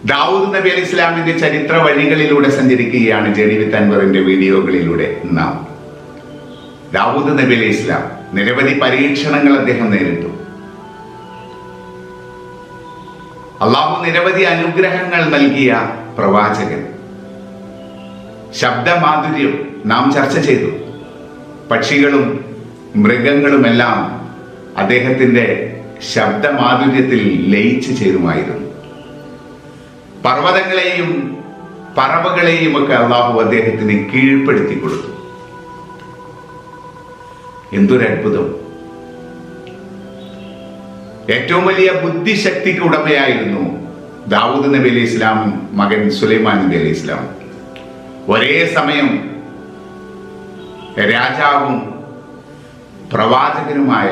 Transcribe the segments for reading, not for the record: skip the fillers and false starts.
ദാവൂദ് നബി അലൈഹി ഇസ്ലാമിന്റെ ചരിത്ര വഴികളിലൂടെ സഞ്ചരിക്കുകയാണ് ജേണി വിത്ത് അൻവറിന്റെ വീഡിയോകളിലൂടെ നാം. ദാവൂദ് നബി അലൈഹി ഇസ്ലാം നിരവധി പരീക്ഷണങ്ങൾ അദ്ദേഹം നേരിട്ടു. അള്ളാഹു നിരവധി അനുഗ്രഹങ്ങൾ നൽകിയ പ്രവാചകൻ. ശബ്ദമാധുര്യം നാം ചർച്ച ചെയ്തു. പക്ഷികളും മൃഗങ്ങളുമെല്ലാം അദ്ദേഹത്തിന്റെ ശബ്ദമാധുര്യത്തിൽ ലയിച്ചു ചേരുമായിരുന്നു. പർവ്വതങ്ങളെയും പറവകളെയും ഒക്കെ അള്ളാഹു അദ്ദേഹത്തിന് കീഴ്പ്പെടുത്തി കൊടുത്തു. എന്തൊരത്ഭുതം! ഏറ്റവും വലിയ ബുദ്ധിശക്തിക്ക് ഉടമയായിരുന്നു ദാവൂദ് നബി അലൈഹി ഇസ്ലാമും മകൻ സുലൈമാൻ നബി അലൈഹി ഇസ്ലാമും. ഒരേ സമയം രാജാവും പ്രവാചകനുമായ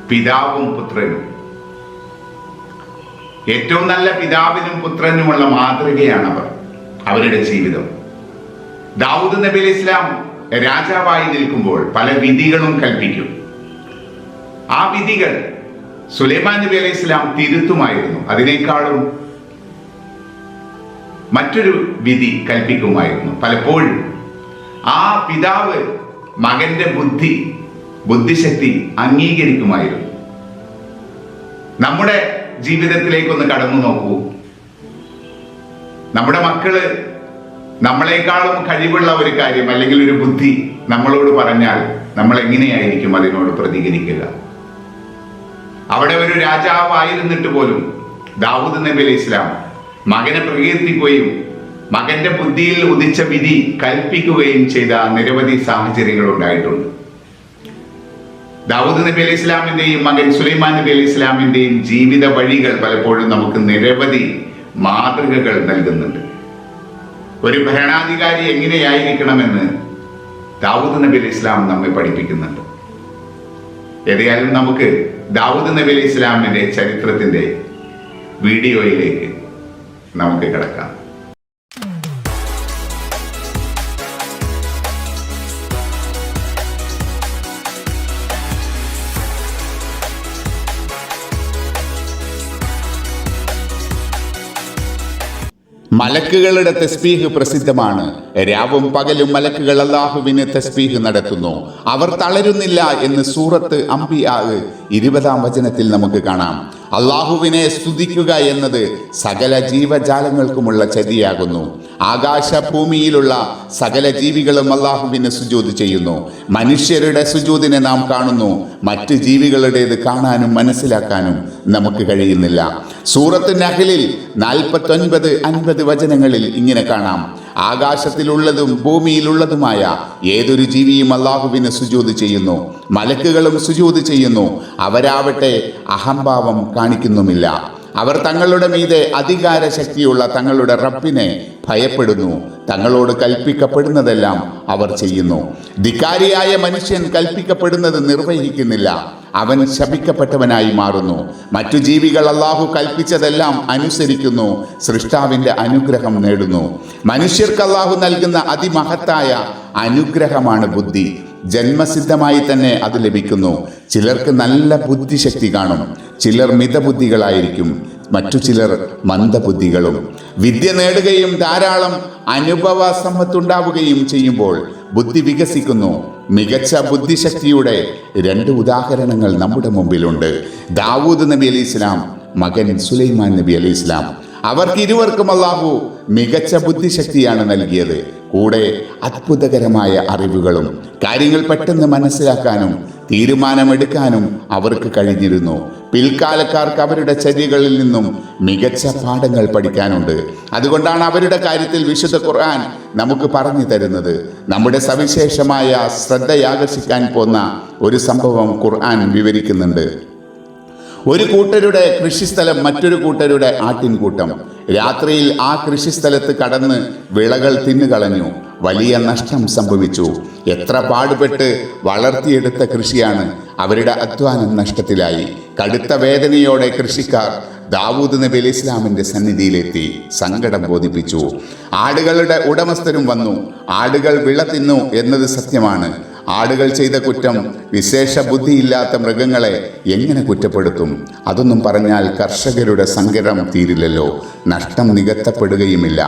പിതാവും പുത്രനും. ഏറ്റവും നല്ല പിതാവിനും പുത്രനുമുള്ള മാതൃകയാണ് അവരുടെ ജീവിതം. ദാവൂദ് നബി അലൈഹി ഇസ്ലാം രാജാവായി നിൽക്കുമ്പോൾ പല വിധികളും കൽപ്പിക്കും. ആ വിധികൾ സുലൈമാൻ നബി അലൈഹി ഇസ്ലാം തിരുത്തുമായിരുന്നു. അതിനേക്കാളും മറ്റൊരു വിധി കൽപ്പിക്കുമായിരുന്നു. പലപ്പോഴും ആ പിതാവ് മകന്റെ ബുദ്ധിശക്തി അംഗീകരിക്കുമായിരുന്നു. നമ്മുടെ ജീവിതത്തിലേക്കൊന്ന് കടന്നു നോക്കൂ. നമ്മുടെ മക്കള് നമ്മളെക്കാളും കഴിവുള്ള ഒരു കാര്യം അല്ലെങ്കിൽ ഒരു ബുദ്ധി നമ്മളോട് പറഞ്ഞാൽ നമ്മൾ എങ്ങനെയായിരിക്കും അതിനോട് പ്രതികരിക്കുക? അവിടെ ഒരു രാജാവായിരുന്നിട്ട് പോലും ദാവൂദ് നബി അലൈഹി ഇസ്ലാം മകനെ പ്രകീർത്തിക്കുകയും മകന്റെ ബുദ്ധിയിൽ ഉദിച്ച വിധി കൽപ്പിക്കുകയും ചെയ്ത നിരവധി സാഹചര്യങ്ങൾ ഉണ്ടായിട്ടുണ്ട്. ദാവൂദ് നബി അലൈഹി ഇസ്ലാമിന്റെയും മകൻ സുലൈമാൻ നബി അലൈഹി ഇസ്ലാമിന്റെയും ജീവിത വഴികൾ പലപ്പോഴും നമുക്ക് നിരവധി മാതൃകകൾ നൽകുന്നുണ്ട്. ഒരു ഭരണാധികാരി എങ്ങനെയായിരിക്കണമെന്ന് ദാവൂദ് നബി അലൈഹി ഇസ്ലാം നമ്മെ പഠിപ്പിക്കുന്നുണ്ട്. ഏതായാലും നമുക്ക് ദാവൂദ് നബി അലൈഹി ഇസ്ലാമിന്റെ ചരിത്രത്തിന്റെ വീഡിയോയിലേക്ക് നമുക്ക് കിടക്കാം. മലക്കുകളുടെ തസ്ബീഹ് പ്രസിദ്ധമാണ്. രാവും പകലും മലക്കുകൾ അല്ലാഹുവിന് തസ്ബീഹ് നടത്തുന്നു. അവർ തളരുന്നില്ല എന്ന് സൂറത്ത് അംബിയാ 20-ാം വചനത്തിൽ നമുക്ക് കാണാം. അള്ളാഹുവിനെ സ്തുതിക്കുക എന്നത് സകല ജീവജാലങ്ങൾക്കുമുള്ള ചര്യയാകുന്നു. ആകാശഭൂമിയിലുള്ള സകല ജീവികളും അള്ളാഹുവിന് സുജൂദ് ചെയ്യുന്നു. മനുഷ്യരുടെ സുജൂദിനെ നാം കാണുന്നു. മറ്റ് ജീവികളുടേത് കാണാനും മനസ്സിലാക്കാനും നമുക്ക് കഴിയുന്നില്ല. സൂറത്ത് നഹ്ലിൽ 49-50 വചനങ്ങളിൽ ഇങ്ങനെ കാണാം: ആകാശത്തിലുള്ളതും ഭൂമിയിലുള്ളതുമായ ഏതൊരു ജീവിയും അള്ളാഹുവിന് സുജൂദ് ചെയ്യുന്നു. മലക്കുകളും സുജൂദ് ചെയ്യുന്നു. അവരാവട്ടെ അഹംഭാവം കാണിക്കുന്നുമില്ല. അവർ തങ്ങളുടെ മീതെ അധികാര ശക്തിയുള്ള തങ്ങളുടെ റബ്ബിനെ ഭയപ്പെടുന്നു. തങ്ങളോട് കൽപ്പിക്കപ്പെടുന്നതെല്ലാം അവർ ചെയ്യുന്നു. ധിക്കാരിയായ മനുഷ്യൻ കൽപ്പിക്കപ്പെടുന്നത് നിർവഹിക്കുന്നില്ല. അവൻ ശപിക്കപ്പെട്ടവനായി മാറുന്നു. മറ്റു ജീവികൾ അള്ളാഹു കൽപ്പിച്ചതെല്ലാം അനുസരിക്കുന്നു. സൃഷ്ടാവിന്റെ അനുഗ്രഹം നേടുന്നു. മനുഷ്യർക്ക് അള്ളാഹു നൽകുന്ന അതിമഹത്തായ അനുഗ്രഹമാണ് ബുദ്ധി. ജന്മസിദ്ധമായി തന്നെ അത് ലഭിക്കുന്നു. ചിലർക്ക് നല്ല ബുദ്ധിശക്തി കാണും. ചിലർ മിതബുദ്ധികളായിരിക്കും. മറ്റു ചിലർ മന്ദബുദ്ധികളും. വിദ്യ നേടുകയും ധാരാളം അനുഭവ സമ്പത്തുണ്ടാവുകയും ചെയ്യുമ്പോൾ ബുദ്ധി വികസിക്കുന്നു. മികച്ച ബുദ്ധിശക്തിയുടെ 2 ഉദാഹരണങ്ങൾ നമ്മുടെ മുമ്പിലുണ്ട്. ദാവൂദ് നബി അലൈഹി ഇസ്ലാം, മകൻ സുലൈമാൻ നബി അലൈഹി ഇസ്ലാം. അവർക്ക് ഇരുവർക്കും അല്ലാഹു മികച്ച ബുദ്ധിശക്തിയാണ് നൽകിയത്. കൂടെ അത്ഭുതകരമായ അറിവുകളും. കാര്യങ്ങൾ പെട്ടെന്ന് മനസ്സിലാക്കാനും തീരുമാനമെടുക്കാനും അവർക്ക് കഴിഞ്ഞിരുന്നു. പിൽക്കാലക്കാർക്ക് അവരുടെ ചര്യകളിൽ നിന്നും മികച്ച പാഠങ്ങൾ പഠിക്കാനുണ്ട്. അതുകൊണ്ടാണ് അവരുടെ കാര്യത്തിൽ വിശുദ്ധ ഖുർആൻ നമുക്ക് പറഞ്ഞു തരുന്നത്. നമ്മുടെ സവിശേഷമായ ശ്രദ്ധയാകർഷിക്കാൻ പോന്ന ഒരു സംഭവം ഖുർആൻ വിവരിക്കുന്നുണ്ട്. ഒരു കൂട്ടരുടെ കൃഷിസ്ഥലം മറ്റൊരു കൂട്ടരുടെ ആട്ടിൻകൂട്ടം രാത്രിയിൽ ആ കൃഷിസ്ഥലത്ത് കടന്ന് വിളകൾ തിന്നുകളഞ്ഞു. വലിയ നഷ്ടം സംഭവിച്ചു. എത്ര പാടുപെട്ട് വളർത്തിയെടുത്ത കൃഷിയാണ്. അവരുടെ അധ്വാനം നഷ്ടത്തിലായി. കടുത്ത വേദനയോടെ കൃഷിക്കാർ ദാവൂദ് നബി അലൈഹി ഇസ്ലാമിന്റെ സന്നിധിയിലെത്തി സങ്കടം ബോധിപ്പിച്ചു. ആടുകളുടെ ഉടമസ്ഥരും വന്നു. ആടുകൾ വിള തിന്നു എന്നത് സത്യമാണ്. ആടുകൾ ചെയ്ത കുറ്റം വിശേഷ ബുദ്ധിയില്ലാത്ത മൃഗങ്ങളെ എങ്ങനെ കുറ്റപ്പെടുത്തും? അതൊന്നും പറഞ്ഞാൽ കർഷകരുടെ സങ്കടം തീരില്ലല്ലോ, നഷ്ടം നികത്തപ്പെടുകയുമില്ല.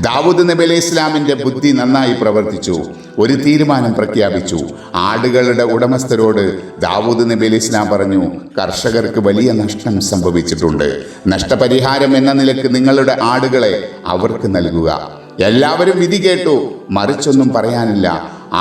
ദാവൂദ് നബി അലൈഹി ഇസ്ലാമിൻ്റെ ബുദ്ധി നന്നായി പ്രവർത്തിച്ചു. ഒരു തീരുമാനം പ്രഖ്യാപിച്ചു. ആടുകളുടെ ഉടമസ്ഥരോട് ദാവൂദ് നബി അലൈഹി ഇസ്ലാം പറഞ്ഞു, കർഷകർക്ക് വലിയ നഷ്ടം സംഭവിച്ചിട്ടുണ്ട്. നഷ്ടപരിഹാരം എന്ന നിലക്ക് നിങ്ങളുടെ ആടുകളെ അവർക്ക് നൽകുക. എല്ലാവരും വിധി കേട്ടു. മറിച്ചൊന്നും പറയാനില്ല.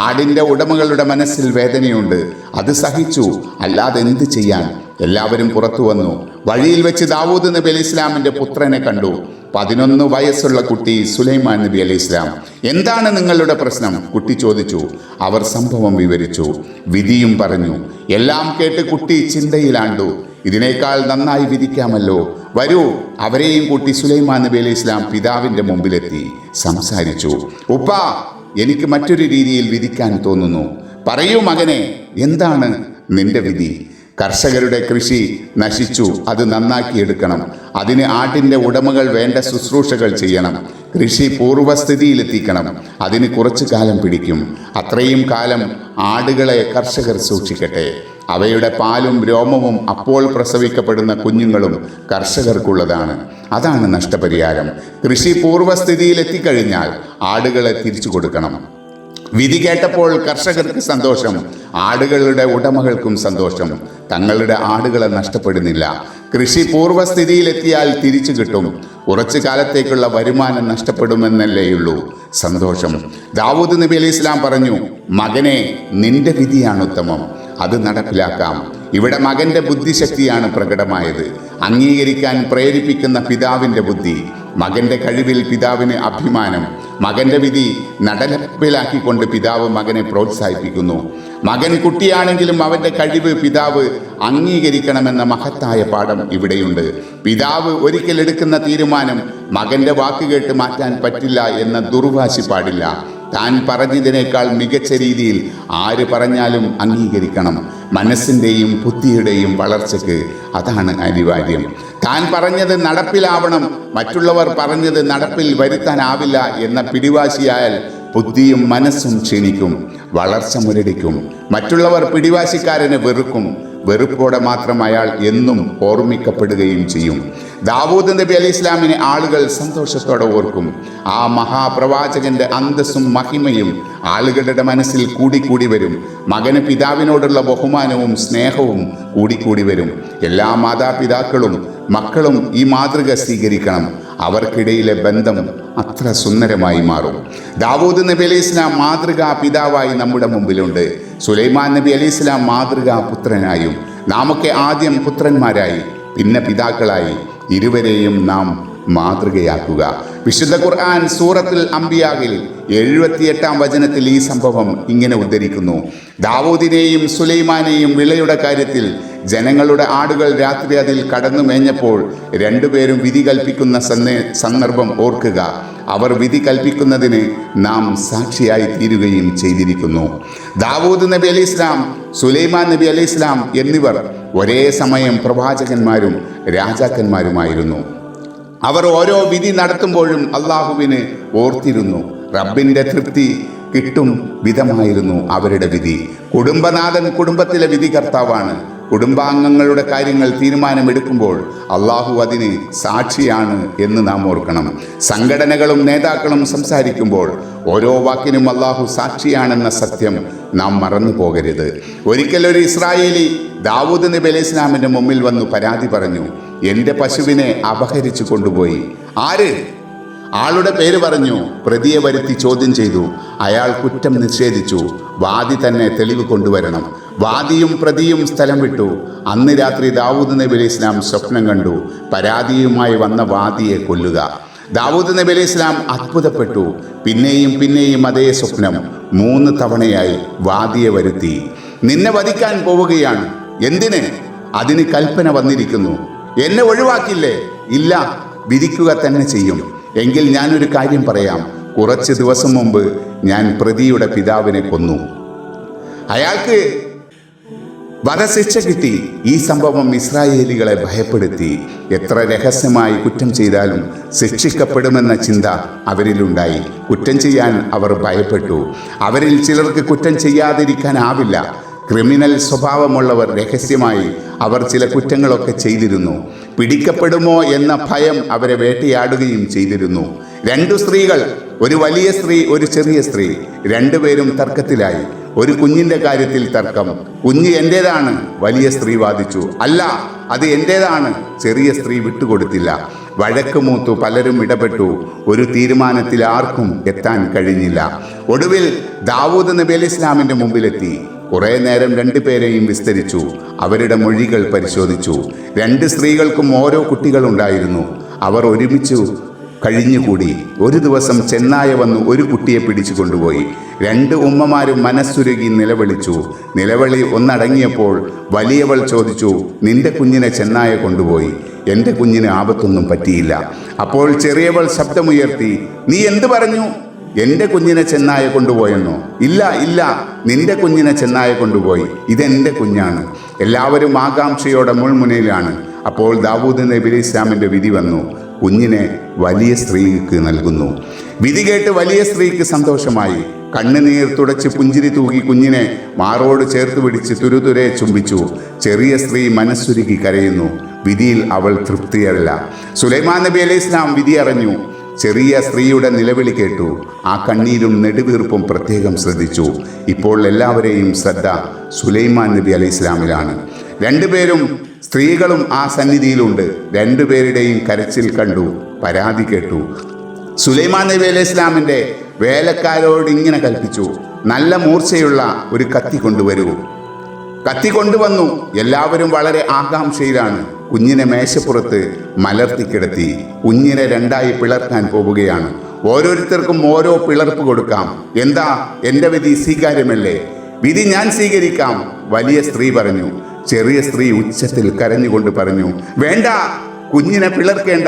ആടിൻ്റെ ഉടമകളുടെ മനസ്സിൽ വേദനയുണ്ട്. അത് സഹിച്ചു, അല്ലാതെ എന്ത് ചെയ്യാൻ? എല്ലാവരും പുറത്തു വന്നു. വഴിയിൽ വെച്ച് ദാവൂദ് നബി അലൈഹി ഇസ്ലാമിൻ്റെ പുത്രനെ കണ്ടു. 11 വയസ്സുള്ള കുട്ടി സുലൈമാൻ നബി അലൈഹി ഇസ്ലാം. എന്താണ് നിങ്ങളുടെ പ്രശ്നം? കുട്ടി ചോദിച്ചു. അവർ സംഭവം വിവരിച്ചു, വിധിയും പറഞ്ഞു. എല്ലാം കേട്ട് കുട്ടി ചിന്തയിലാണ്ടു. ഇതിനേക്കാൾ നന്നായി വിധിക്കാമല്ലോ, വരൂ. അവരെയും കൂട്ടി സുലൈമാൻ നബി അലൈഹി ഇസ്ലാം പിതാവിൻ്റെ മുമ്പിലെത്തി സംസാരിച്ചു. ഉപ്പാ, എനിക്ക് മറ്റൊരു രീതിയിൽ വിധിക്കാൻ തോന്നുന്നു. പറയൂ മകനെ, എന്താണ് നിന്റെ വിധി? കർഷകരുടെ കൃഷി നശിച്ചു, അത് നന്നാക്കിയെടുക്കണം. അതിന് ആട്ടിൻ്റെ ഉടമകൾ വേണ്ട ശുശ്രൂഷകൾ ചെയ്യണം. കൃഷി പൂർവ്വസ്ഥിതിയിലെത്തിക്കണം. അതിന് കുറച്ചു കാലം പിടിക്കും. അത്രയും കാലം ആടുകളെ കർഷകർ സൂക്ഷിക്കട്ടെ. അവയുടെ പാലും രോമവും അപ്പോൾ പ്രസവിക്കപ്പെടുന്ന കുഞ്ഞുങ്ങളും കർഷകർക്കുള്ളതാണ്. അതാണ് നഷ്ടപരിഹാരം. കൃഷി പൂർവ്വസ്ഥിതിയിലെത്തിക്കഴിഞ്ഞാൽ ആടുകളെ തിരിച്ചു കൊടുക്കണം. വിധി കേട്ടപ്പോൾ കർഷകർക്ക് സന്തോഷം, ആടുകളുടെ ഉടമകൾക്കും സന്തോഷം. തങ്ങളുടെ ആടുകളെ നഷ്ടപ്പെടുന്നില്ല. കൃഷി പൂർവ്വസ്ഥിതിയിലെത്തിയാൽ തിരിച്ചു കിട്ടും. കുറച്ചു കാലത്തേക്കുള്ള വരുമാനം നഷ്ടപ്പെടുമെന്നല്ലേയുള്ളൂ സന്തോഷം. ദാവൂദ് നബി അലൈഹി ഇസ്ലാം പറഞ്ഞു, മകനെ, നിന്റെ വിധിയാണ് ഉത്തമം, അത് നടപ്പിലാക്കാം. ഇവിടെ മകന്റെ ബുദ്ധിശക്തിയാണ് പ്രകടമായത്. അംഗീകരിക്കാൻ പ്രേരിപ്പിക്കുന്ന പിതാവിൻ്റെ ബുദ്ധി. മകന്റെ കഴിവിൽ പിതാവിന് അഭിമാനം. മകന്റെ വിധി നടപ്പിലാക്കിക്കൊണ്ട് പിതാവ് മകനെ പ്രോത്സാഹിപ്പിക്കുന്നു. മകൻ കുട്ടിയാണെങ്കിലും അവൻ്റെ കഴിവ് പിതാവ് അംഗീകരിക്കണമെന്ന മഹത്തായ പാഠം ഇവിടെയുണ്ട്. പിതാവ് ഒരിക്കൽ എടുക്കുന്ന തീരുമാനം മകന്റെ വാക്കുകേട്ട് മാറ്റാൻ പറ്റില്ല എന്ന ദുർവാശി പാടില്ല. താൻ പറഞ്ഞതിനേക്കാൾ മികച്ച രീതിയിൽ ആര് പറഞ്ഞാലും അംഗീകരിക്കണം. മനസ്സിൻ്റെയും ബുദ്ധിയുടെയും വളർച്ചയ്ക്ക് അതാണ് അനിവാര്യം. താൻ പറഞ്ഞത് നടപ്പിലാവണം, മറ്റുള്ളവർ പറഞ്ഞത് നടപ്പിൽ വരുത്താനാവില്ല എന്ന പിടിവാശിയായാൽ ബുദ്ധിയും മനസ്സും ക്ഷീണിക്കും, വളർച്ച മുരടിക്കും. മറ്റുള്ളവർ പിടിവാശിക്കാരനെ വെറുക്കും. വെറുപ്പോടെ മാത്രം അയാൾ എന്നും ഓർമ്മിക്കപ്പെടുകയും ചെയ്യും. ദാവൂദ് നബി അലൈഹി ഇസ്ലാമിനെ ആളുകൾ സന്തോഷത്തോടെ ഓർക്കും. ആ മഹാപ്രവാചകന്റെ അന്തസ്സും മഹിമയും ആളുകളുടെ മനസ്സിൽ കൂടിക്കൂടി വരും. മകന് പിതാവിനോടുള്ള ബഹുമാനവും സ്നേഹവും കൂടിക്കൂടി വരും. എല്ലാ മാതാപിതാക്കളും മക്കളും ഈ മാതൃക സ്വീകരിക്കണം. അവർക്കിടയിലെ ബന്ധം അത്ര സുന്ദരമായി മാറും. ദാവൂദ് നബി അലൈഹി ഇസ്ലാം മാതൃകാ പിതാവായി നമ്മുടെ മുമ്പിലുണ്ട്. സുലൈമാൻ നബി അലൈഹി ഇസ്ലാം മാതൃകാ പുത്രനായും. നാമൊക്കെ ആദ്യം പുത്രന്മാരായി, പിന്നെ പിതാക്കളായി. ഇരുവരെയും നാം മാതൃകയാക്കുക. വിശുദ്ധ ഖുർആൻ സൂറത്തുൽ അംബിയായിൽ 78-ാം വചനത്തിൽ ഈ സംഭവം ഇങ്ങനെ ഉദ്ധരിക്കുന്നു. ദാവൂദിനെയും സുലൈമാനെയും വിളയുടെ കാര്യത്തിൽ ജനങ്ങളുടെ ആടുകൾ രാത്രി അതിൽ കടന്നു മേഞ്ഞപ്പോൾ രണ്ടുപേരും വിധി കൽപ്പിക്കുന്ന സന്ദർഭം ഓർക്കുക. അവർ വിധി കൽപ്പിക്കുന്നതിന് നാം സാക്ഷിയായി തീരുകയും ചെയ്തിരിക്കുന്നു. ദാവൂദ് നബി അലൈഹി ഇസ്ലാം, സുലൈമാൻ നബി അലൈഹി ഇസ്ലാം എന്നിവർ ഒരേ സമയം പ്രവാചകന്മാരും രാജാക്കന്മാരുമായിരുന്നു. അവർ ഓരോ വിധി നടത്തുമ്പോഴും അള്ളാഹുവിനെ ഓർത്തിരുന്നു. റബ്ബിൻ്റെ തൃപ്തി കിട്ടും വിധമായിരുന്നു അവരുടെ വിധി. കുടുംബനാഥൻ കുടുംബത്തിലെ വിധികർത്താവാണ്. കുടുംബാംഗങ്ങളുടെ കാര്യങ്ങൾ തീരുമാനമെടുക്കുമ്പോൾ അള്ളാഹു അതിന് സാക്ഷിയാണ് എന്ന് നാം ഓർക്കണം. സംഘടനകളും നേതാക്കളും സംസാരിക്കുമ്പോൾ ഓരോ വാക്കിനും അള്ളാഹു സാക്ഷിയാണെന്ന സത്യം നാം മറന്നു പോകരുത്. ഒരിക്കൽ ഒരു ഇസ്രായേലി ദാവൂദ് നബി അലൈഹി ഇസ്ലാമിൻ്റെ മുമ്പിൽ വന്നു പരാതി പറഞ്ഞു, എൻ്റെ പശുവിനെ അപഹരിച്ചു കൊണ്ടുപോയി. ആര്? ആളുടെ പേര് പറഞ്ഞു. പ്രതിയെ വരുത്തി ചോദ്യം ചെയ്തു. അയാൾ കുറ്റം നിഷേധിച്ചു. വാദി തന്നെ തെളിവ് കൊണ്ടുവരണം. വാദിയും പ്രതിയും സ്ഥലം വിട്ടു. അന്ന് രാത്രി ദാവൂദ് നബി അലൈഹി ഇസ്ലാം സ്വപ്നം കണ്ടു. പരാതിയുമായി വന്ന വാദിയെ കൊല്ലുക. ദാവൂദ് നബി അലൈഹി ഇസ്ലാം അത്ഭുതപ്പെട്ടു. പിന്നെയും പിന്നെയും അതേ സ്വപ്നം. 3 തവണയായി വാദിയെ വരുത്തി. നിന്നെ വധിക്കാൻ പോവുകയാണ്. എന്തിന്? അതിന് കൽപ്പന വന്നിരിക്കുന്നു. എന്നെ ഒഴിവാക്കില്ലേ? ഇല്ല, വിധിക്കുക തന്നെ ചെയ്യും. എങ്കിൽ ഞാനൊരു കാര്യം പറയാം. കുറച്ച് ദിവസം മുമ്പ് ഞാൻ പ്രതിയുടെ പിതാവിനെ കൊന്നു. അയാൾക്ക് വധശിക്ഷ കിട്ടി. ഈ സംഭവം ഇസ്രായേലികളെ ഭയപ്പെടുത്തി. എത്ര രഹസ്യമായി കുറ്റം ചെയ്താലും ശിക്ഷിക്കപ്പെടുമെന്ന ചിന്ത അവരിലുണ്ടായി. കുറ്റം ചെയ്യാൻ അവർ ഭയപ്പെട്ടു. അവരിൽ ചിലർക്ക് കുറ്റം ചെയ്യാതിരിക്കാനാവില്ല. ക്രിമിനൽ സ്വഭാവമുള്ളവർ രഹസ്യമായി അവർ ചില കുറ്റങ്ങളൊക്കെ ചെയ്തിരുന്നു. പിടിക്കപ്പെടുമോ എന്ന ഭയം അവരെ വേട്ടയാടുകയും ചെയ്തിരുന്നു. 2 സ്ത്രീകൾ, ഒരു വലിയ സ്ത്രീ, ഒരു ചെറിയ സ്ത്രീ, രണ്ടുപേരും തർക്കത്തിലായി. ഒരു കുഞ്ഞിൻ്റെ കാര്യത്തിൽ തർക്കം. കുഞ്ഞ് എൻ്റേതാണ്, വലിയ സ്ത്രീ വാദിച്ചു. അല്ല, അത് എൻ്റേതാണ്, ചെറിയ സ്ത്രീ വിട്ടുകൊടുത്തില്ല. വഴക്ക് മൂത്തു. പലരും ഇടപെട്ടു. ഒരു തീരുമാനത്തിൽ ആർക്കും എത്താൻ കഴിഞ്ഞില്ല. ഒടുവിൽ ദാവൂദ് നബി അലൈഹി ഇസ്ലാമിൻ്റെ മുമ്പിലെത്തി. കുറേ നേരം 2 പേരെയും വിസ്തരിച്ചു. അവരുടെ മൊഴികൾ പരിശോധിച്ചു. 2 സ്ത്രീകൾക്കും ഓരോ കുട്ടികളുണ്ടായിരുന്നു. അവർ ഒരുമിച്ചു കഴിഞ്ഞുകൂടി. ഒരു ദിവസം ചെന്നായ വന്നു ഒരു കുട്ടിയെ പിടിച്ചു കൊണ്ടുപോയി. 2 ഉമ്മമാരും മനസ്സുരുകി നിലവിളിച്ചു. നിലവിളി ഒന്നടങ്ങിയപ്പോൾ വലിയവൾ ചോദിച്ചു, നിന്റെ കുഞ്ഞിനെ ചെന്നായ കൊണ്ടുപോയി, എൻ്റെ കുഞ്ഞിന് ആപത്തൊന്നും പറ്റിയില്ല. അപ്പോൾ ചെറിയവൾ ശബ്ദമുയർത്തി, നീ എന്ത് പറഞ്ഞു? എൻ്റെ കുഞ്ഞിനെ ചെന്നായ കൊണ്ടുപോയെന്നോ? ഇല്ല ഇല്ല, നിന്റെ കുഞ്ഞിനെ ചെന്നായ കൊണ്ടുപോയി, ഇതെൻ്റെ കുഞ്ഞാണ്. എല്ലാവരും ആകാംക്ഷയോടെ മുൾമുനയിലാണ്. അപ്പോൾ ദാവൂദ് നബി അലൈഹി ഇസ്ലാമിൻ്റെ വിധി വന്നു. കുഞ്ഞിനെ വലിയ സ്ത്രീക്ക് നൽകുന്നു. വിധി കേട്ട് വലിയ സ്ത്രീക്ക് സന്തോഷമായി. കണ്ണുനീർ തുടച്ച് പുഞ്ചിരി തൂകി കുഞ്ഞിനെ മാറോട് ചേർത്ത് പിടിച്ച് തുരുതുരെ ചുംബിച്ചു. ചെറിയ സ്ത്രീ മനസ്സുരുകി കരയുന്നു. വിധിയിൽ അവൾ തൃപ്തിയല്ല. സുലൈമാൻ നബി അലൈഹി ഇസ്ലാം വിധി അറിഞ്ഞു. ചെറിയ സ്ത്രീയുടെ നിലവിളി കേട്ടു. ആ കണ്ണീരും നെടുവീർപ്പും പ്രത്യേകം ശ്രദ്ധിച്ചു. ഇപ്പോൾ എല്ലാവരെയും ശ്രദ്ധ സുലൈമാൻ നബി അലൈഹി ഇസ്ലാമിലാണ്. 2 പേരും സ്ത്രീകളും ആ സന്നിധിയിലുണ്ട്. 2 പേരുടെയും കരച്ചിൽ കണ്ടു, പരാതി കേട്ടു. സുലൈമാൻ നബി അലൈഹി ഇസ്ലാമിൻ്റെ വേലക്കാരോട് ഇങ്ങനെ കൽപ്പിച്ചു, നല്ല മൂർച്ചയുള്ള ഒരു കത്തി കൊണ്ടുവരൂ. കത്തി കൊണ്ടുവന്നു. എല്ലാവരും വളരെ ആകാംക്ഷയിലാണ്. കുഞ്ഞിനെ മേശപ്പുറത്ത് മലർത്തിക്കിടത്തി. കുഞ്ഞിനെ 2ആയി പിളർക്കാൻ പോവുകയാണ്. ഓരോരുത്തർക്കും ഓരോ പിളർപ്പ് കൊടുക്കാം. എന്താ, എൻ്റെ വിധി സ്വീകാര്യമല്ലേ? വിധി ഞാൻ സ്വീകരിക്കാം, വലിയ സ്ത്രീ പറഞ്ഞു. ചെറിയ സ്ത്രീ ഉച്ചത്തിൽ കരഞ്ഞുകൊണ്ട് പറഞ്ഞു, വേണ്ട, കുഞ്ഞിനെ പിളർക്കേണ്ട,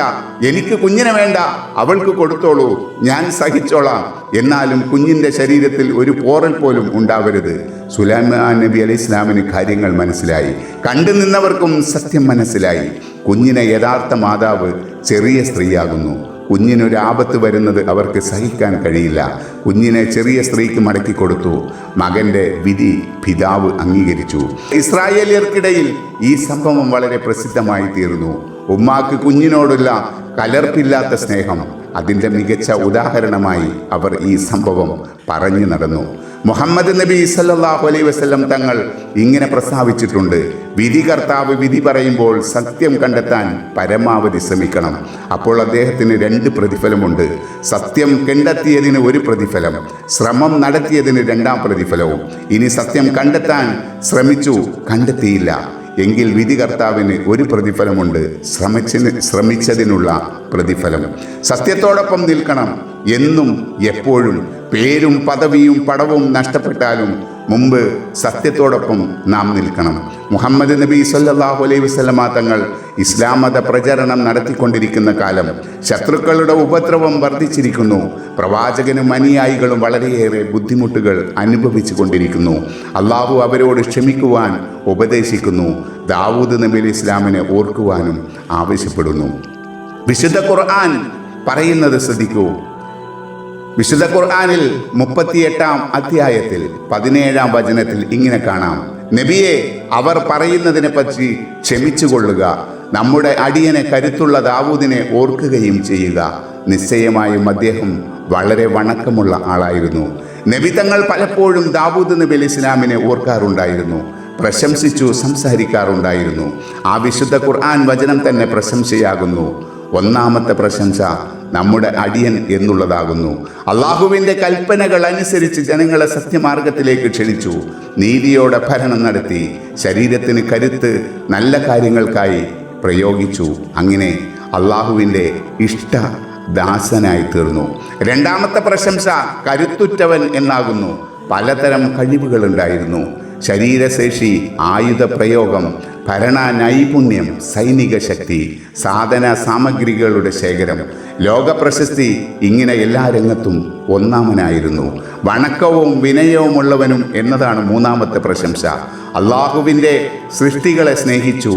എനിക്ക് കുഞ്ഞിനെ വേണ്ട, അവൾക്ക് കൊടുത്തോളൂ, ഞാൻ സഹിച്ചോളാം. എന്നാലും കുഞ്ഞിൻ്റെ ശരീരത്തിൽ ഒരു പോറൽ പോലും ഉണ്ടാവരുത്. സുലൈമാൻ നബി അലൈഹി ഇസ്ലാമിന് കാര്യങ്ങൾ മനസ്സിലായി. കണ്ടു നിന്നവർക്കും സത്യം മനസ്സിലായി. കുഞ്ഞിനെ യഥാർത്ഥ മാതാവ് ചെറിയ സ്ത്രീയാകുന്നു. കുഞ്ഞിനൊരു ആപത്ത് വരുന്നത് അവർക്ക് സഹിക്കാൻ കഴിയില്ല. കുഞ്ഞിനെ ചെറിയ സ്ത്രീക്ക് മടക്കി കൊടുത്തു. മകൻ്റെ വിധി പിതാവ് അംഗീകരിച്ചു. ഇസ്രായേലിയർക്കിടയിൽ ഈ സംഭവം വളരെ പ്രസിദ്ധമായി തീർന്നു. ഉമ്മാക്ക് കുഞ്ഞിനോടുള്ള കലർപ്പില്ലാത്ത സ്നേഹം, അതിൻ്റെ മികച്ച ഉദാഹരണമായി അവർ ഈ സംഭവം പറഞ്ഞു നടന്നു. മുഹമ്മദ് നബി സല്ലല്ലാഹു അലൈഹി വസല്ലം തങ്ങൾ ഇങ്ങനെ പ്രസ്താവിച്ചിട്ടുണ്ട്, വിധികർത്താവ് വിധി പറയുമ്പോൾ സത്യം കണ്ടെത്താൻ പരമാവധി ശ്രമിക്കണം. അപ്പോൾ അദ്ദേഹത്തിന് 2 പ്രതിഫലമുണ്ട്. സത്യം കണ്ടെത്തിയതിന് 1 പ്രതിഫലം, ശ്രമം നടത്തിയതിന് 2ആം പ്രതിഫലവും. ഇനി സത്യം കണ്ടെത്താൻ ശ്രമിച്ചു, കണ്ടെത്തിയില്ല എങ്കിൽ വിധികർത്താവിന് 1 പ്രതിഫലമുണ്ട്, ശ്രമിച്ചതിനുള്ള പ്രതിഫലം. സത്യത്തോടൊപ്പം നിൽക്കണം എന്നും എപ്പോഴും. പേരും പദവിയും പടവും നഷ്ടപ്പെട്ടാലും മുമ്പ് സത്യത്തോടൊപ്പം നാം നിൽക്കണം. മുഹമ്മദ് നബി സല്ലല്ലാഹു അലൈഹി വസല്ലമ തങ്ങൾ ഇസ്ലാം മത പ്രചരണം നടത്തിക്കൊണ്ടിരിക്കുന്ന കാലം ശത്രുക്കളുടെ ഉപദ്രവം വർദ്ധിച്ചിരിക്കുന്നു. പ്രവാചകനും അനുയായികളും വളരെയേറെ ബുദ്ധിമുട്ടുകൾ അനുഭവിച്ചു കൊണ്ടിരിക്കുന്നു. അള്ളാഹു അവരോട് ക്ഷമിക്കുവാൻ ഉപദേശിക്കുന്നു. ദാവൂദ് നബി അലൈഹി ഇസ്ലാമിനെ ഓർക്കുവാനും ആവശ്യപ്പെടുന്നു. വിശുദ്ധ ഖുർആൻ പറയുന്നത് ശ്രദ്ധിക്കൂ. വിശുദ്ധ ഖുർആനിൽ 38-ാം അധ്യായത്തിൽ 17-ാം വചനത്തിൽ ഇങ്ങനെ കാണാം, നബിയെ, അവർ പറയുന്നതിനെ പറ്റി ക്ഷമിച്ചുകൊള്ളുക. നമ്മുടെ അടിയനെ കരുത്തുള്ള ദാവൂദിനെ ഓർക്കുകയും ചെയ്യുക. നിശ്ചയമായും അദ്ദേഹം വളരെ വണക്കമുള്ള ആളായിരുന്നു. നബി തങ്ങൾ പലപ്പോഴും ദാവൂദ് നബി അലൈഹി ഇസ്ലാമിനെ ഓർക്കാറുണ്ടായിരുന്നു, പ്രശംസിച്ചു സംസാരിക്കാറുണ്ടായിരുന്നു. ആ വിശുദ്ധ ഖുർആൻ വചനം തന്നെ പ്രശംസയാകുന്നു. 1-ാമത്തെ പ്രശംസ നമ്മുടെ അടിയൻ എന്നുള്ളതാകുന്നു. അള്ളാഹുവിൻ്റെ കൽപ്പനകൾ അനുസരിച്ച് ജനങ്ങളെ സത്യമാർഗത്തിലേക്ക് ക്ഷണിച്ചു. നീതിയോടെ ഭരണം നടത്തി. ശരീരത്തിന് കരുത്ത് നല്ല കാര്യങ്ങൾക്കായി പ്രയോഗിച്ചു. അങ്ങനെ അള്ളാഹുവിൻ്റെ ഇഷ്ടദാസനായി തീർന്നു. 2-ാമത്തെ പ്രശംസ കരുത്തുറ്റവൻ എന്നാകുന്നു. പലതരം കഴിവുകളുണ്ടായിരുന്നു. ശരീരശേഷി, ആയുധ പ്രയോഗം, ഭരണ നൈപുണ്യം, സൈനിക ശക്തി, സാധന സാമഗ്രികളുടെ ശേഖരം, ലോക പ്രശസ്തി, ഇങ്ങനെ എല്ലാ രംഗത്തും ഒന്നാമനായിരുന്നു. വണക്കവും വിനയവുമുള്ളവനും എന്നതാണ് മൂന്നാമത്തെ പ്രശംസ. അള്ളാഹുവിൻ്റെ സൃഷ്ടികളെ സ്നേഹിച്ചു,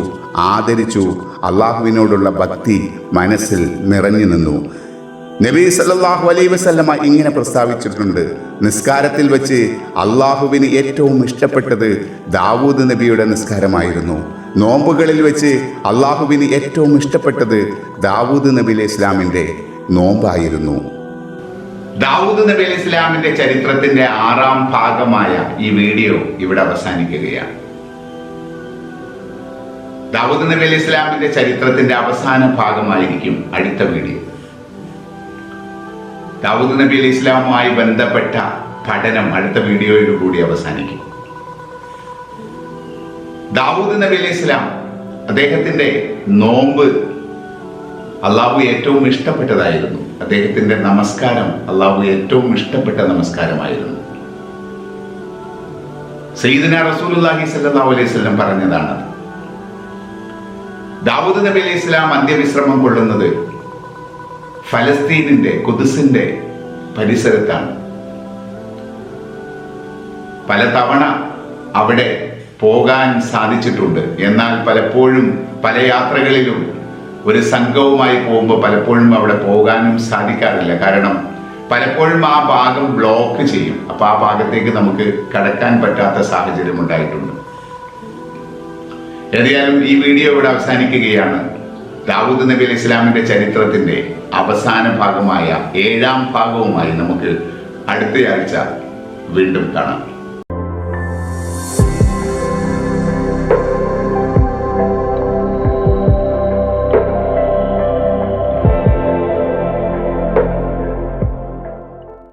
ആദരിച്ചു. അള്ളാഹുവിനോടുള്ള ഭക്തി മനസ്സിൽ നിറഞ്ഞു നിന്നു. നബി സല്ലല്ലാഹു അലൈഹി വസല്ലമ ഇങ്ങനെ പ്രസ്താവിച്ചിട്ടുണ്ട്: നിസ്കാരത്തിൽ വെച്ച് അള്ളാഹുവിന് ഏറ്റവും ഇഷ്ടപ്പെട്ടത് ദാവൂദ് നബിയുടെ നിസ്കാരമായിരുന്നു. നോമ്പുകളിൽ വെച്ച് അള്ളാഹുവിന് ഏറ്റവും ഇഷ്ടപ്പെട്ടത് ദാവൂദ് നബി അലൈഹി ഇസ്ലാമിൻ്റെ നോമ്പായിരുന്നു. ദാവൂദ് നബി അലൈഹി ഇസ്ലാമിന്റെ ചരിത്രത്തിന്റെ 6ാം ഭാഗമായ ഈ വീഡിയോ ഇവിടെ അവസാനിക്കുകയാണ്. ദാവൂദ് നബി അലൈഹി ഇസ്ലാമിന്റെ ചരിത്രത്തിന്റെ അവസാന ഭാഗമായിരിക്കും അടുത്ത വീഡിയോ. ദാവൂദ് നബി അലൈഹി ഇസ്ലാമുമായി ബന്ധപ്പെട്ട പഠനം അടുത്ത വീഡിയോയിലൂടെ അവസാനിക്കും. ദാവൂദ് നബി അലൈഹി ഇസ്ലാം, അദ്ദേഹത്തിന്റെ നോമ്പ് അള്ളാഹു ഏറ്റവും ഇഷ്ടപ്പെട്ടതായിരുന്നു. അദ്ദേഹത്തിന്റെ നമസ്കാരം അള്ളാഹു ഏറ്റവും ഇഷ്ടപ്പെട്ട നമസ്കാരമായിരുന്നു. സയ്യിദുനാ റസൂലുള്ളാഹി സ്വല്ലല്ലാഹു അലൈഹി വസല്ലം പറഞ്ഞതാണ്, ദാവൂദ് നബി അലൈഹി ഇസ്ലാം അന്ത്യവിശ്രമം കൊള്ളുന്നത് ഫലസ്തീനിന്റെ ഖുദ്സിന്റെ പരിസരത്താണ്. പലതവണ അവിടെ പോകാൻ സാധിച്ചിട്ടുണ്ട്. എന്നാൽ പലപ്പോഴും പല യാത്രകളിലും ഒരു സംഘവുമായി പോകുമ്പോൾ പലപ്പോഴും അവിടെ പോകാനും സാധിക്കാറില്ല. കാരണം പലപ്പോഴും ആ ഭാഗം ബ്ലോക്ക് ചെയ്യും. അപ്പോൾ ആ ഭാഗത്തേക്ക് നമുക്ക് കടക്കാൻ പറ്റാത്ത സാഹചര്യം ഉണ്ടായിട്ടുണ്ട്. ഏതായാലും ഈ വീഡിയോ ഇവിടെ അവസാനിക്കുകയാണ്. ദാവൂദ് നബി അലൈഹി ഇസ്ലാമിന്റെ ചരിത്രത്തിന്റെ അവസാന ഭാഗമായ 7ാം ഭാഗവുമായി നമുക്ക് അടുത്തയാഴ്ച വീണ്ടും കാണാം.